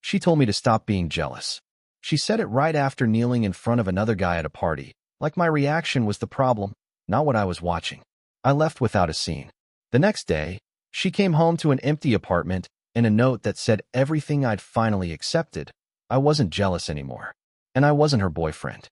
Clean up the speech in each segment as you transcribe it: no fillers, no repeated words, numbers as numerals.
She told me to stop being jealous. She said it right after kneeling in front of another guy at a party, like my reaction was the problem, not what I was watching. I left without a scene. The next day, she came home to an empty apartment and a note that said everything I'd finally accepted. I wasn't jealous anymore. And I wasn't her boyfriend.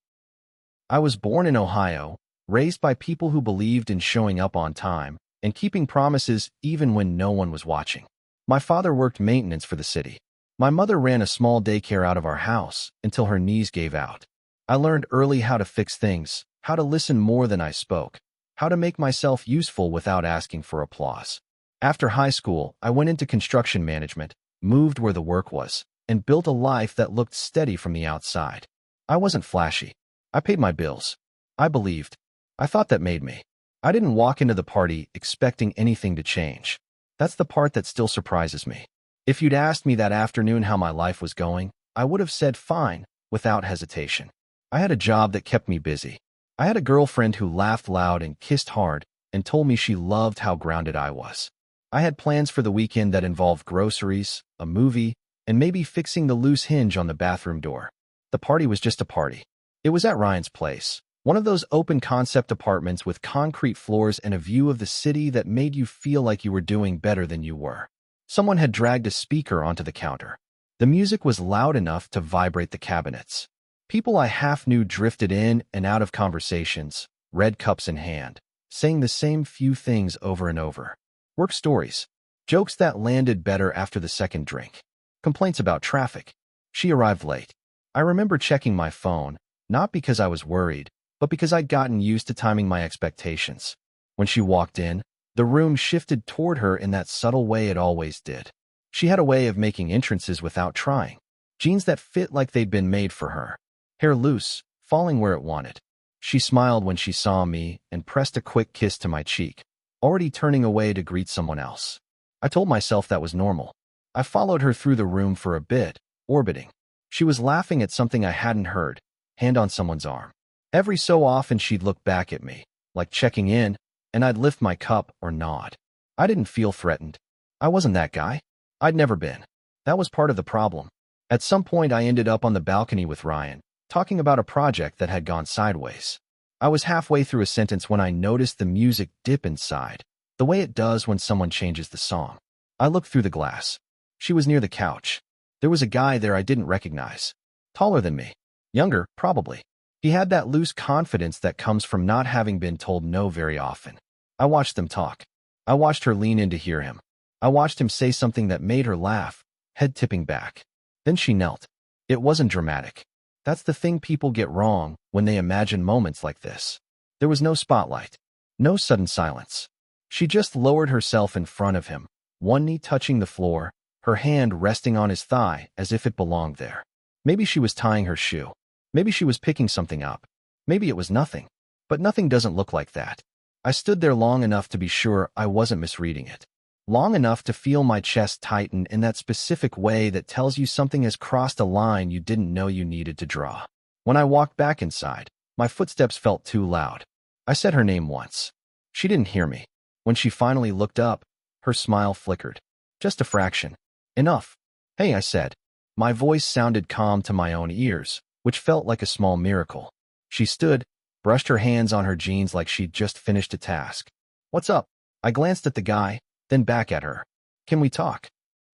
I was born in Ohio, raised by people who believed in showing up on time and keeping promises even when no one was watching. My father worked maintenance for the city. My mother ran a small daycare out of our house until her knees gave out. I learned early how to fix things, how to listen more than I spoke, how to make myself useful without asking for applause. After high school, I went into construction management, moved where the work was, and built a life that looked steady from the outside. I wasn't flashy. I paid my bills. I believed. I thought that made me. I didn't walk into the party expecting anything to change. That's the part that still surprises me. If you'd asked me that afternoon how my life was going, I would have said fine, without hesitation. I had a job that kept me busy. I had a girlfriend who laughed loud and kissed hard and told me she loved how grounded I was. I had plans for the weekend that involved groceries, a movie, and maybe fixing the loose hinge on the bathroom door. The party was just a party. It was at Ryan's place, one of those open-concept apartments with concrete floors and a view of the city that made you feel like you were doing better than you were. Someone had dragged a speaker onto the counter. The music was loud enough to vibrate the cabinets. People I half knew drifted in and out of conversations, red cups in hand, saying the same few things over and over. Work stories, jokes that landed better after the second drink, complaints about traffic. She arrived late. I remember checking my phone, not because I was worried, but because I'd gotten used to timing my expectations. When she walked in, the room shifted toward her in that subtle way it always did. She had a way of making entrances without trying. Jeans that fit like they'd been made for her. Hair loose, falling where it wanted. She smiled when she saw me and pressed a quick kiss to my cheek, already turning away to greet someone else. I told myself that was normal. I followed her through the room for a bit, orbiting. She was laughing at something I hadn't heard, hand on someone's arm. Every so often she'd look back at me, like checking in, and I'd lift my cup or nod. I didn't feel threatened. I wasn't that guy. I'd never been. That was part of the problem. At some point I ended up on the balcony with Ryan, talking about a project that had gone sideways. I was halfway through a sentence when I noticed the music dip inside, the way it does when someone changes the song. I looked through the glass. She was near the couch. There was a guy there I didn't recognize. Taller than me. Younger, probably. He had that loose confidence that comes from not having been told no very often. I watched them talk. I watched her lean in to hear him. I watched him say something that made her laugh, head tipping back. Then she knelt. It wasn't dramatic. That's the thing people get wrong when they imagine moments like this. There was no spotlight. No sudden silence. She just lowered herself in front of him, one knee touching the floor, her hand resting on his thigh as if it belonged there. Maybe she was tying her shoe. Maybe she was picking something up. Maybe it was nothing. But nothing doesn't look like that. I stood there long enough to be sure I wasn't misreading it. Long enough to feel my chest tighten in that specific way that tells you something has crossed a line you didn't know you needed to draw. When I walked back inside, my footsteps felt too loud. I said her name once. She didn't hear me. When she finally looked up, her smile flickered. Just a fraction. Enough. Hey, I said. My voice sounded calm to my own ears, which felt like a small miracle. She stood, brushed her hands on her jeans like she'd just finished a task. What's up? I glanced at the guy, then back at her. Can we talk?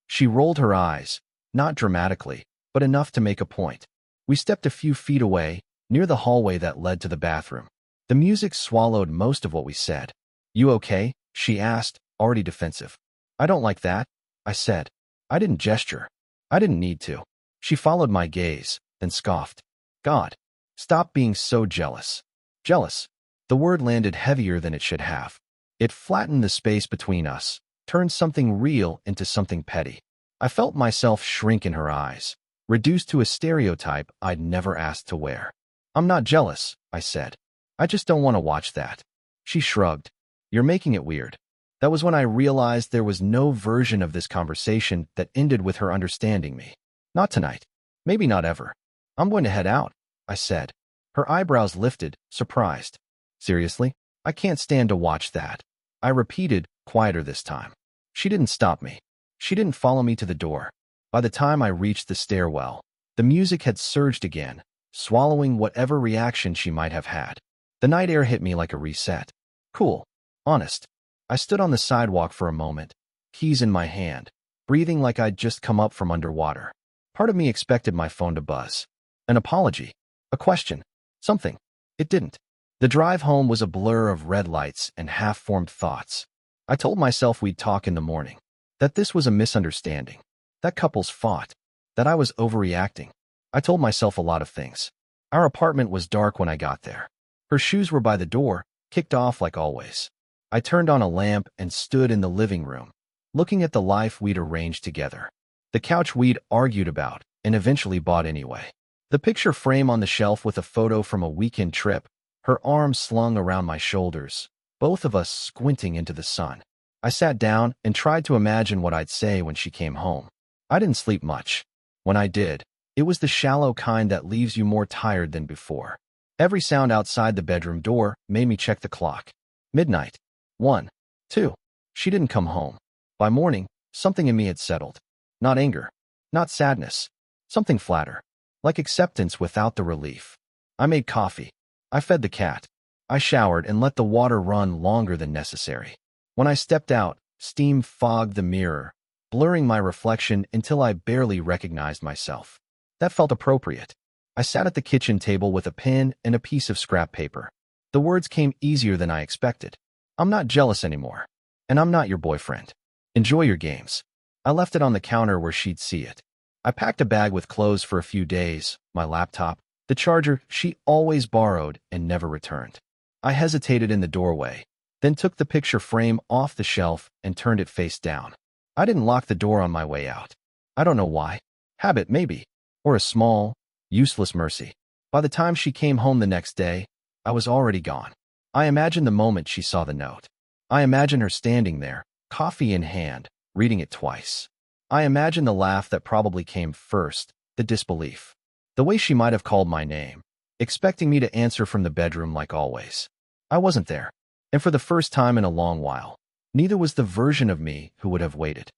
She rolled her eyes, not dramatically, but enough to make a point. We stepped a few feet away, near the hallway that led to the bathroom. The music swallowed most of what we said. You okay? She asked, already defensive. I don't like that, I said. I didn't gesture. I didn't need to. She followed my gaze, then scoffed. God, stop being so jealous. Jealous. The word landed heavier than it should have. It flattened the space between us, turned something real into something petty. I felt myself shrink in her eyes, reduced to a stereotype I'd never asked to wear. I'm not jealous, I said. I just don't want to watch that. She shrugged. You're making it weird. That was when I realized there was no version of this conversation that ended with her understanding me. Not tonight. Maybe not ever. I'm going to head out, I said. Her eyebrows lifted, surprised. Seriously? I can't stand to watch that. I repeated, quieter this time. She didn't stop me. She didn't follow me to the door. By the time I reached the stairwell, the music had surged again, swallowing whatever reaction she might have had. The night air hit me like a reset. Cool. Honest. I stood on the sidewalk for a moment, keys in my hand, breathing like I'd just come up from underwater. Part of me expected my phone to buzz. An apology. A question. Something. It didn't. The drive home was a blur of red lights and half-formed thoughts. I told myself we'd talk in the morning, that this was a misunderstanding, that couples fought, that I was overreacting. I told myself a lot of things. Our apartment was dark when I got there. Her shoes were by the door, kicked off like always. I turned on a lamp and stood in the living room, looking at the life we'd arranged together. The couch we'd argued about and eventually bought anyway. The picture frame on the shelf with a photo from a weekend trip, her arms slung around my shoulders, both of us squinting into the sun. I sat down and tried to imagine what I'd say when she came home. I didn't sleep much. When I did, it was the shallow kind that leaves you more tired than before. Every sound outside the bedroom door made me check the clock. Midnight. 1. 2. She didn't come home. By morning, something in me had settled. Not anger. Not sadness. Something flatter. Like acceptance without the relief. I made coffee. I fed the cat. I showered and let the water run longer than necessary. When I stepped out, steam fogged the mirror, blurring my reflection until I barely recognized myself. That felt appropriate. I sat at the kitchen table with a pen and a piece of scrap paper. The words came easier than I expected. I'm not jealous anymore. And I'm not your boyfriend. Enjoy your games. I left it on the counter where she'd see it. I packed a bag with clothes for a few days, my laptop, the charger she always borrowed and never returned. I hesitated in the doorway, then took the picture frame off the shelf and turned it face down. I didn't lock the door on my way out. I don't know why. Habit, maybe. Or a small, useless mercy. By the time she came home the next day, I was already gone. I imagined the moment she saw the note. I imagined her standing there, coffee in hand, reading it twice. I imagined the laugh that probably came first, the disbelief. The way she might have called my name, expecting me to answer from the bedroom like always. I wasn't there. And for the first time in a long while, neither was the version of me who would have waited.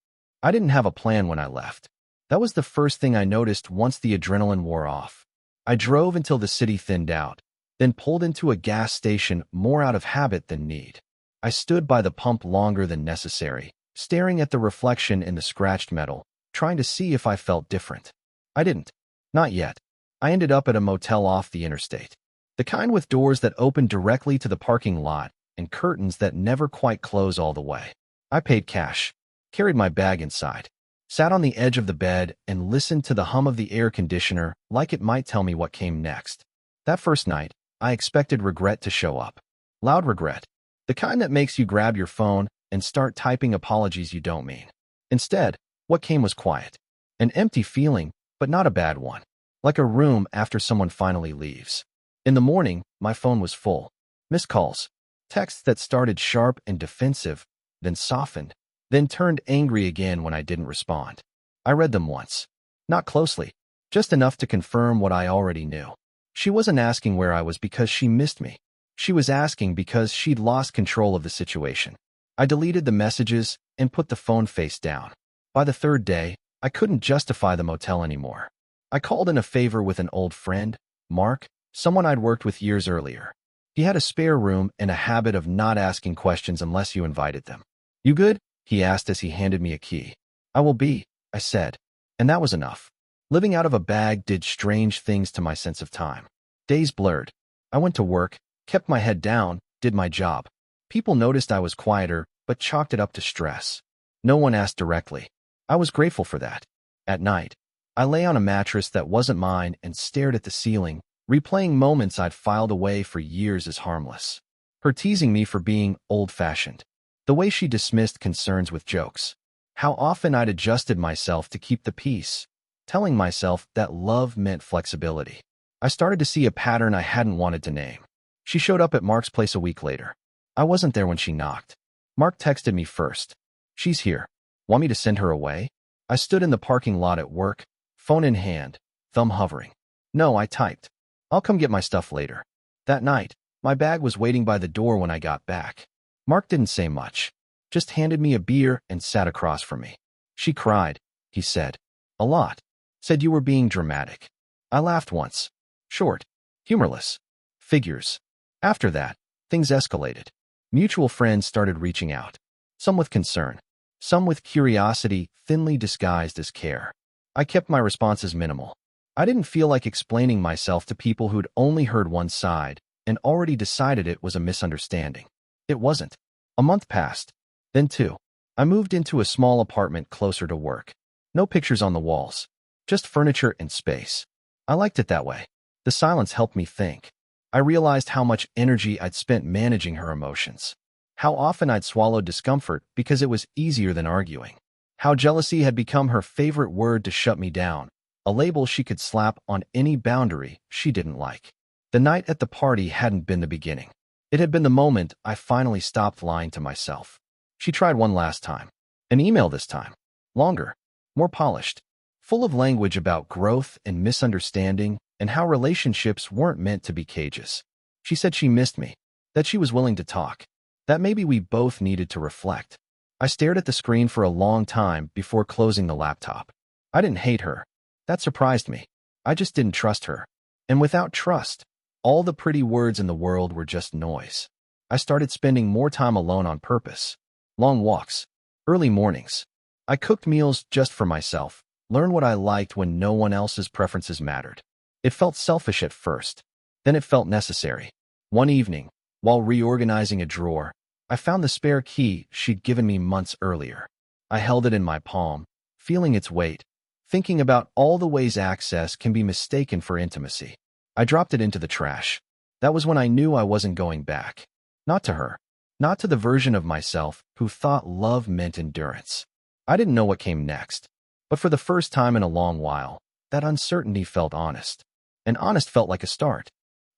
I didn't have a plan when I left. That was the first thing I noticed once the adrenaline wore off. I drove until the city thinned out, then pulled into a gas station more out of habit than need. I stood by the pump longer than necessary, staring at the reflection in the scratched metal, trying to see if I felt different. I didn't. Not yet. I ended up at a motel off the interstate. The kind with doors that open directly to the parking lot and curtains that never quite close all the way. I paid cash, carried my bag inside, sat on the edge of the bed and listened to the hum of the air conditioner like it might tell me what came next. That first night, I expected regret to show up. Loud regret. The kind that makes you grab your phone and start typing apologies you don't mean. Instead, what came was quiet. An empty feeling, but not a bad one. Like a room after someone finally leaves. In the morning, my phone was full. Missed calls. Texts that started sharp and defensive, then softened, then turned angry again when I didn't respond. I read them once. Not closely. Just enough to confirm what I already knew. She wasn't asking where I was because she missed me. She was asking because she'd lost control of the situation. I deleted the messages and put the phone face down. By the third day, I couldn't justify the motel anymore. I called in a favor with an old friend, Mark, someone I'd worked with years earlier. He had a spare room and a habit of not asking questions unless you invited them. "You good?" he asked as he handed me a key. "I will be," I said. And that was enough. Living out of a bag did strange things to my sense of time. Days blurred. I went to work, kept my head down, did my job. People noticed I was quieter, but chalked it up to stress. No one asked directly. I was grateful for that. At night, I lay on a mattress that wasn't mine and stared at the ceiling, replaying moments I'd filed away for years as harmless. Her teasing me for being old-fashioned. The way she dismissed concerns with jokes. How often I'd adjusted myself to keep the peace, telling myself that love meant flexibility. I started to see a pattern I hadn't wanted to name. She showed up at Mark's place a week later. I wasn't there when she knocked. Mark texted me first. "She's here. Want me to send her away?" I stood in the parking lot at work, phone in hand, thumb hovering. "No," I typed. "I'll come get my stuff later." That night, my bag was waiting by the door when I got back. Mark didn't say much, just handed me a beer and sat across from me. "She cried," he said. A lot. Said you were being dramatic. I laughed once. Short. Humorless. Figures. After that, things escalated. Mutual friends started reaching out. Some with concern. Some with curiosity thinly disguised as care. I kept my responses minimal. I didn't feel like explaining myself to people who'd only heard one side and already decided it was a misunderstanding. It wasn't. A month passed. Then two. I moved into a small apartment closer to work. No pictures on the walls. Just furniture and space. I liked it that way. The silence helped me think. I realized how much energy I'd spent managing her emotions. How often I'd swallowed discomfort because it was easier than arguing. How jealousy had become her favorite word to shut me down, a label she could slap on any boundary she didn't like. The night at the party hadn't been the beginning. It had been the moment I finally stopped lying to myself. She tried one last time. An email this time. Longer. More polished. Full of language about growth and misunderstanding and how relationships weren't meant to be cages. She said she missed me, that she was willing to talk, that maybe we both needed to reflect. I stared at the screen for a long time before closing the laptop. I didn't hate her. That surprised me. I just didn't trust her. And without trust, all the pretty words in the world were just noise. I started spending more time alone on purpose. Long walks. Early mornings. I cooked meals just for myself, learned what I liked when no one else's preferences mattered. It felt selfish at first. Then it felt necessary. One evening, while reorganizing a drawer, I found the spare key she'd given me months earlier. I held it in my palm, feeling its weight, thinking about all the ways access can be mistaken for intimacy. I dropped it into the trash. That was when I knew I wasn't going back. Not to her. Not to the version of myself who thought love meant endurance. I didn't know what came next. But for the first time in a long while, that uncertainty felt honest. And honest felt like a start.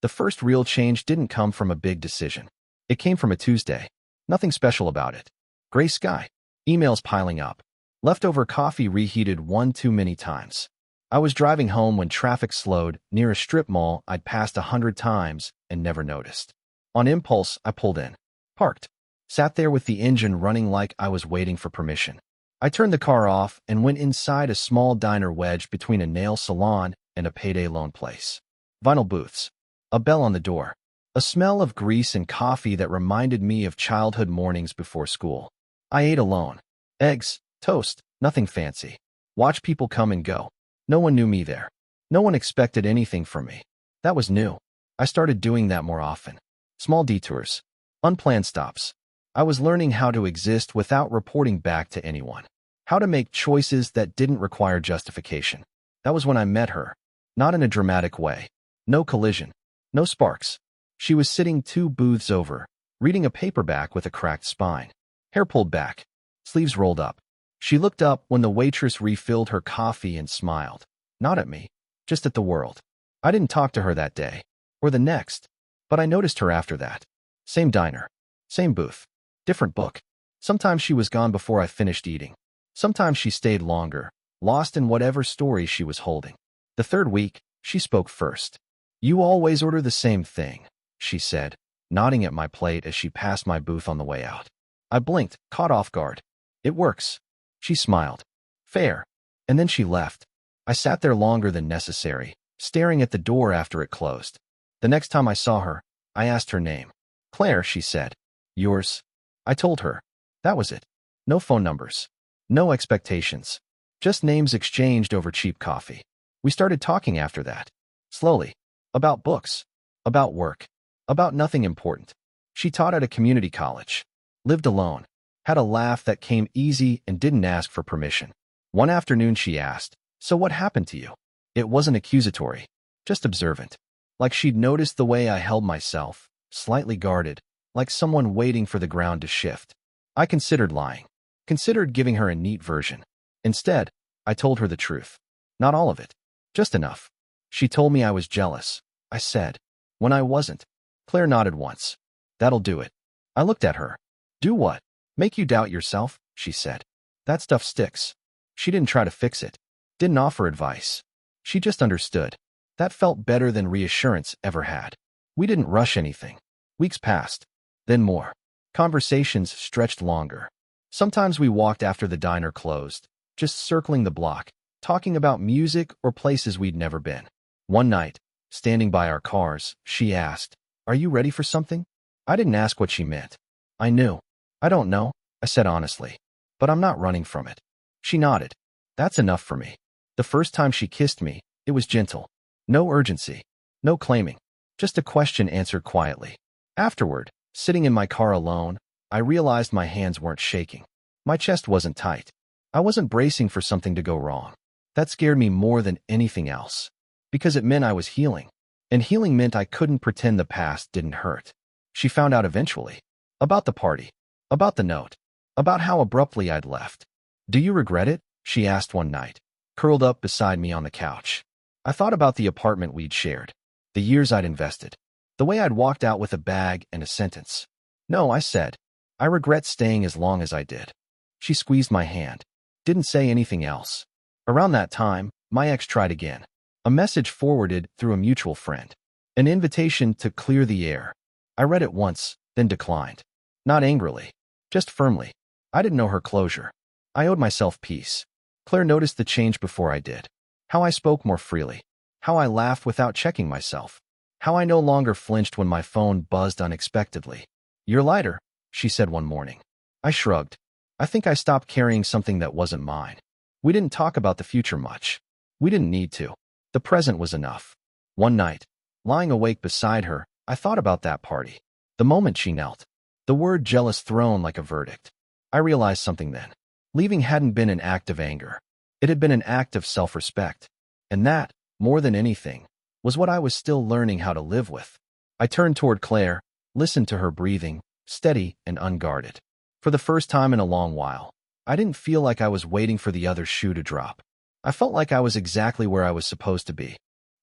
The first real change didn't come from a big decision. It came from a Tuesday. Nothing special about it. Gray sky. Emails piling up. Leftover coffee reheated one too many times. I was driving home when traffic slowed near a strip mall I'd passed 100 times and never noticed. On impulse, I pulled in. Parked. Sat there with the engine running like I was waiting for permission. I turned the car off and went inside a small diner wedged between a nail salon and a payday loan place. Vinyl booths. A bell on the door. A smell of grease and coffee that reminded me of childhood mornings before school. I ate alone. Eggs, toast, nothing fancy. Watched people come and go. No one knew me there. No one expected anything from me. That was new. I started doing that more often. Small detours. Unplanned stops. I was learning how to exist without reporting back to anyone. How to make choices that didn't require justification. That was when I met her. Not in a dramatic way. No collision. No sparks. She was sitting 2 booths over, reading a paperback with a cracked spine. Hair pulled back. Sleeves rolled up. She looked up when the waitress refilled her coffee and smiled. Not at me. Just at the world. I didn't talk to her that day. Or the next. But I noticed her after that. Same diner. Same booth. Different book. Sometimes she was gone before I finished eating. Sometimes she stayed longer, lost in whatever story she was holding. The third week, she spoke first. "You always order the same thing," she said, nodding at my plate as she passed my booth on the way out. I blinked, caught off guard. "It works." She smiled. "Fair." And then she left. I sat there longer than necessary, staring at the door after it closed. The next time I saw her, I asked her name. "Claire," she said. "Yours?" I told her. That was it. No phone numbers. No expectations. Just names exchanged over cheap coffee. We started talking after that. Slowly. About books. About work. About nothing important. She taught at a community college. Lived alone. Had a laugh that came easy and didn't ask for permission. One afternoon she asked, "So what happened to you?" It wasn't accusatory. Just observant. Like she'd noticed the way I held myself, slightly guarded, like someone waiting for the ground to shift. I considered lying. Considered giving her a neat version. Instead, I told her the truth. Not all of it. Just enough. She told me I was jealous. I said. When I wasn't. Claire nodded once. "That'll do it." I looked at her. "Do what? Make you doubt yourself?" she said. "That stuff sticks." She didn't try to fix it. Didn't offer advice. She just understood. That felt better than reassurance ever had. We didn't rush anything. Weeks passed. Then more. Conversations stretched longer. Sometimes we walked after the diner closed, just circling the block, talking about music or places we'd never been. One night, standing by our cars, she asked, "Are you ready for something?" I didn't ask what she meant. I knew. "I don't know," I said honestly, "but I'm not running from it." She nodded. That's enough for me. The first time she kissed me, it was gentle. No urgency. No claiming. Just a question answered quietly. Afterward, sitting in my car alone, I realized my hands weren't shaking. My chest wasn't tight. I wasn't bracing for something to go wrong. That scared me more than anything else. Because it meant I was healing. And healing meant I couldn't pretend the past didn't hurt. She found out eventually. About the party. About the note. About how abruptly I'd left. "Do you regret it?" she asked one night, curled up beside me on the couch. I thought about the apartment we'd shared. The years I'd invested. The way I'd walked out with a bag and a sentence. "No," I said. "I regret staying as long as I did." She squeezed my hand. Didn't say anything else. Around that time, my ex tried again. A message forwarded through a mutual friend. An invitation to clear the air. I read it once, then declined. Not angrily. Just firmly. I didn't know her closure. I owed myself peace. Claire noticed the change before I did. How I spoke more freely. How I laughed without checking myself. How I no longer flinched when my phone buzzed unexpectedly. "You're lighter," she said one morning. I shrugged. I think I stopped carrying something that wasn't mine. We didn't talk about the future much. We didn't need to. The present was enough. One night, lying awake beside her, I thought about that party. The moment she knelt. The word jealous thrown like a verdict. I realized something then. Leaving hadn't been an act of anger. It had been an act of self-respect. And that, more than anything, was what I was still learning how to live with. I turned toward Claire, listened to her breathing, steady and unguarded. For the first time in a long while, I didn't feel like I was waiting for the other shoe to drop. I felt like I was exactly where I was supposed to be.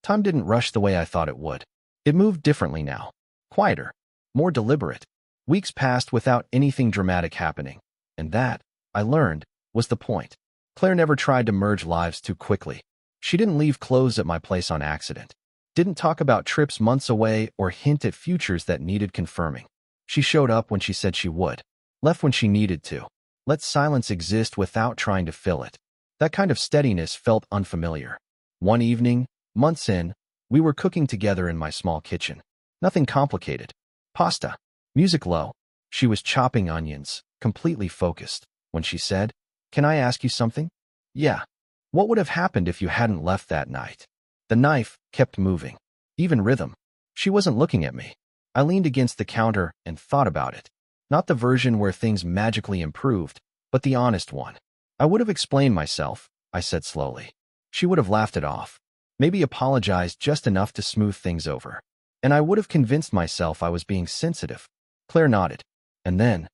Time didn't rush the way I thought it would. It moved differently now. Quieter. More deliberate. Weeks passed without anything dramatic happening. And that, I learned, was the point. Claire never tried to merge lives too quickly. She didn't leave clothes at my place on accident. Didn't talk about trips months away or hint at futures that needed confirming. She showed up when she said she would. Left when she needed to. Let silence exist without trying to fill it. That kind of steadiness felt unfamiliar. One evening, months in, we were cooking together in my small kitchen. Nothing complicated. Pasta. Music low. She was chopping onions, completely focused, when she said, "Can I ask you something?" "Yeah." "What would have happened if you hadn't left that night?" The knife kept moving. Even rhythm. She wasn't looking at me. I leaned against the counter and thought about it. Not the version where things magically improved, but the honest one. I would have explained myself, I said slowly. She would have laughed it off. Maybe apologized just enough to smooth things over. And I would have convinced myself I was being sensitive. Claire nodded. And then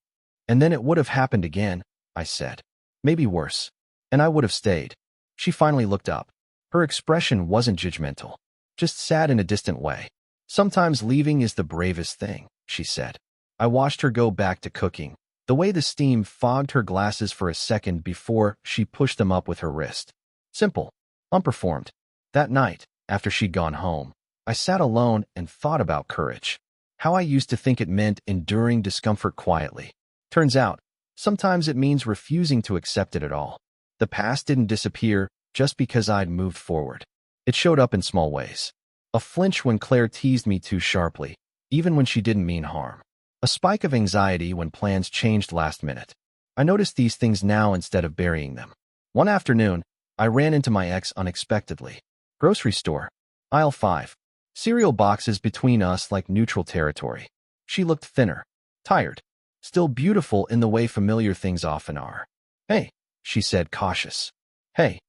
it would have happened again, I said. Maybe worse. And I would have stayed. She finally looked up. Her expression wasn't judgmental, just sad in a distant way. "Sometimes leaving is the bravest thing," she said. I watched her go back to cooking, the way the steam fogged her glasses for a second before she pushed them up with her wrist. Simple. Unperformed. That night, after she'd gone home, I sat alone and thought about courage. How I used to think it meant enduring discomfort quietly. Turns out, sometimes it means refusing to accept it at all. The past didn't disappear just because I'd moved forward. It showed up in small ways. A flinch when Claire teased me too sharply, even when she didn't mean harm. A spike of anxiety when plans changed last minute. I noticed these things now instead of burying them. One afternoon, I ran into my ex unexpectedly. Grocery store. Aisle 5. Cereal boxes between us like neutral territory. She looked thinner. Tired. Still beautiful in the way familiar things often are. "Hey," she said, cautious. "Hey."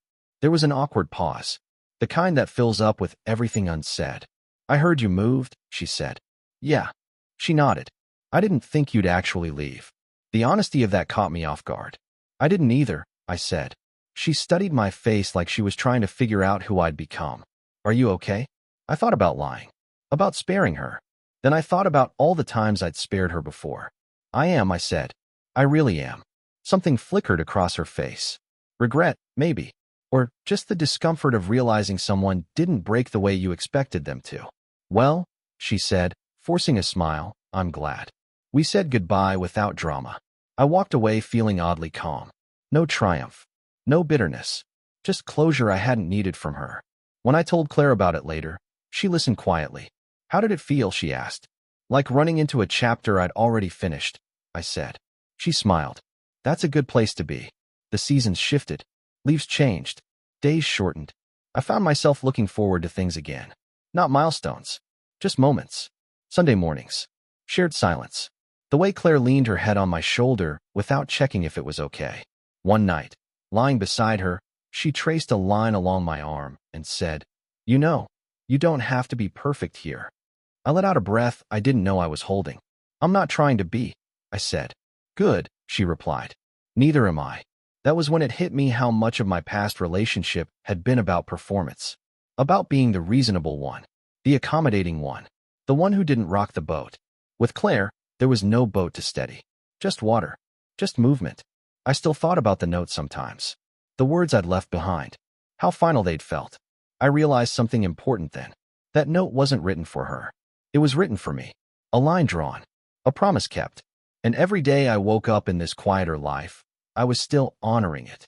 There was an awkward pause. The kind that fills up with everything unsaid. "I heard you moved," she said. "Yeah." She nodded. "I didn't think you'd actually leave." The honesty of that caught me off guard. "I didn't either," I said. She studied my face like she was trying to figure out who I'd become. "Are you okay?" I thought about lying. About sparing her. Then I thought about all the times I'd spared her before. "I am," I said. "I really am." Something flickered across her face. Regret, maybe. Or just the discomfort of realizing someone didn't break the way you expected them to. "Well," she said, forcing a smile, "I'm glad." We said goodbye without drama. I walked away feeling oddly calm. No triumph. No bitterness. just closure I hadn't needed from her. When I told Claire about it later, she listened quietly. How did it feel, she asked. Like running into a chapter I'd already finished, I said. She smiled. That's a good place to be. The seasons shifted. Leaves changed. Days shortened. I found myself looking forward to things again. Not milestones. Just moments. Sunday mornings. Shared silence. The way Claire leaned her head on my shoulder without checking if it was okay. One night, lying beside her, she traced a line along my arm and said, "You know, you don't have to be perfect here." I let out a breath I didn't know I was holding. "I'm not trying to be," I said. "Good," she replied. "Neither am I." That was when it hit me how much of my past relationship had been about performance. About being the reasonable one, the accommodating one, the one who didn't rock the boat. With Claire, there was no boat to steady. Just water. Just movement. I still thought about the note sometimes. The words I'd left behind. How final they'd felt. I realized something important then. That note wasn't written for her. It was written for me. A line drawn. A promise kept. And every day I woke up in this quieter life, I was still honoring it.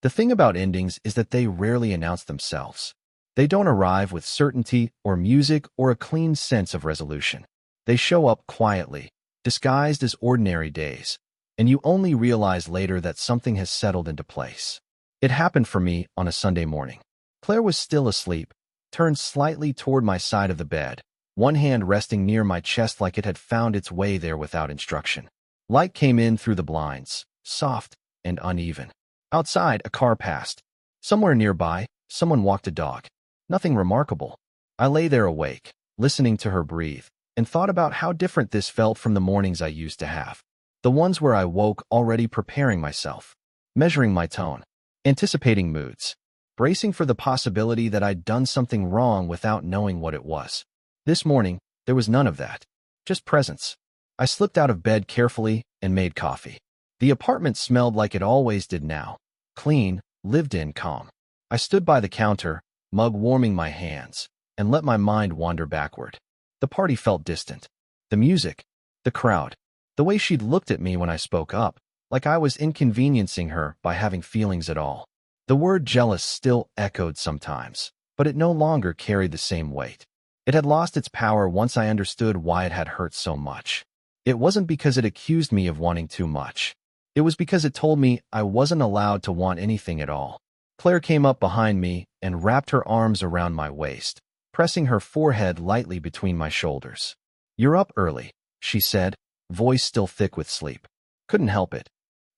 The thing about endings is that they rarely announce themselves. They don't arrive with certainty or music or a clean sense of resolution. They show up quietly, disguised as ordinary days, and you only realize later that something has settled into place. It happened for me on a Sunday morning. Claire was still asleep, turned slightly toward my side of the bed, one hand resting near my chest like it had found its way there without instruction. Light came in through the blinds, soft and uneven. Outside, a car passed. Somewhere nearby, someone walked a dog. Nothing remarkable. I lay there awake, listening to her breathe, and thought about how different this felt from the mornings I used to have. The ones where I woke already preparing myself, measuring my tone, anticipating moods, bracing for the possibility that I'd done something wrong without knowing what it was. This morning, there was none of that. Just presence. I slipped out of bed carefully and made coffee. The apartment smelled like it always did now. Clean, lived-in calm. I stood by the counter, mug warming my hands, and let my mind wander backward. The party felt distant. The music, the crowd, the way she'd looked at me when I spoke up, like I was inconveniencing her by having feelings at all. The word jealous still echoed sometimes, but it no longer carried the same weight. It had lost its power once I understood why it had hurt so much. It wasn't because it accused me of wanting too much. It was because it told me I wasn't allowed to want anything at all. Claire came up behind me and wrapped her arms around my waist, pressing her forehead lightly between my shoulders. "You're up early," she said, voice still thick with sleep. Couldn't help it.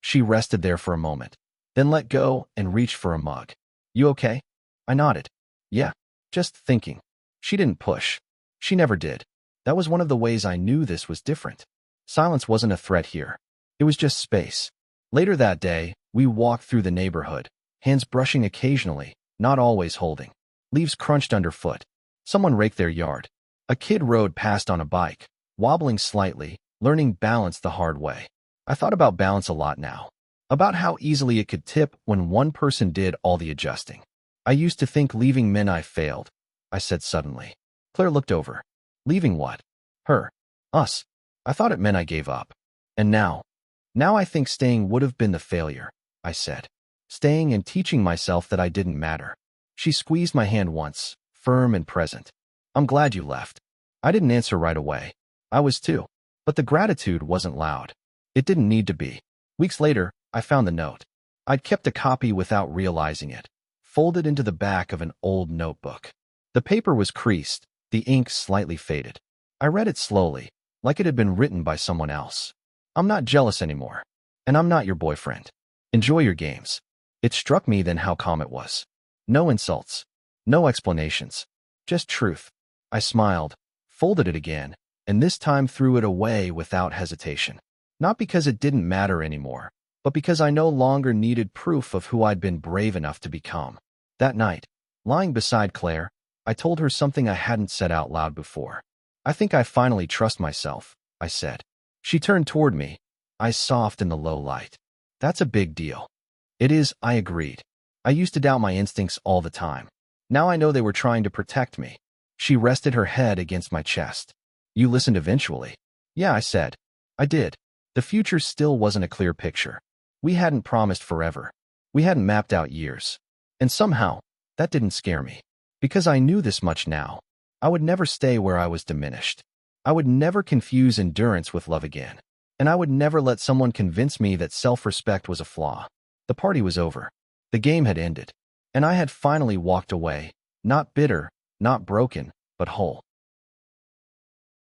She rested there for a moment, then let go and reached for a mug. "You okay?" I nodded. "Yeah, just thinking." She didn't push. She never did. That was one of the ways I knew this was different. Silence wasn't a threat here. It was just space. Later that day, we walked through the neighborhood, hands brushing occasionally, not always holding. Leaves crunched underfoot. Someone raked their yard. A kid rode past on a bike, wobbling slightly, learning balance the hard way. I thought about balance a lot now. About how easily it could tip when one person did all the adjusting. I used to think leaving meant I failed, I said suddenly. Claire looked over. Leaving what? Her. Us. I thought it meant I gave up. And now I think staying would have been the failure, I said. Staying and teaching myself that I didn't matter. She squeezed my hand once, firm and present. "I'm glad you left." I didn't answer right away. I was too. But the gratitude wasn't loud. It didn't need to be. Weeks later, I found the note. I'd kept a copy without realizing it, folded into the back of an old notebook. The paper was creased, the ink slightly faded. I read it slowly, like it had been written by someone else. "I'm not jealous anymore. And I'm not your boyfriend. Enjoy your games." It struck me then how calm it was. No insults. No explanations. Just truth. I smiled, folded it again, and this time threw it away without hesitation. Not because it didn't matter anymore, but because I no longer needed proof of who I'd been brave enough to become. That night, lying beside Claire, I told her something I hadn't said out loud before. "I think I finally trust myself," I said. She turned toward me, eyes soft in the low light. "That's a big deal." "It is," I agreed. I used to doubt my instincts all the time. Now I know they were trying to protect me. She rested her head against my chest. "You listened eventually." "Yeah," I said. "I did." The future still wasn't a clear picture. We hadn't promised forever. We hadn't mapped out years. And somehow, that didn't scare me. Because I knew this much now. I would never stay where I was diminished. I would never confuse endurance with love again. And I would never let someone convince me that self-respect was a flaw. The party was over. The game had ended. And I had finally walked away, not bitter, not broken, but whole.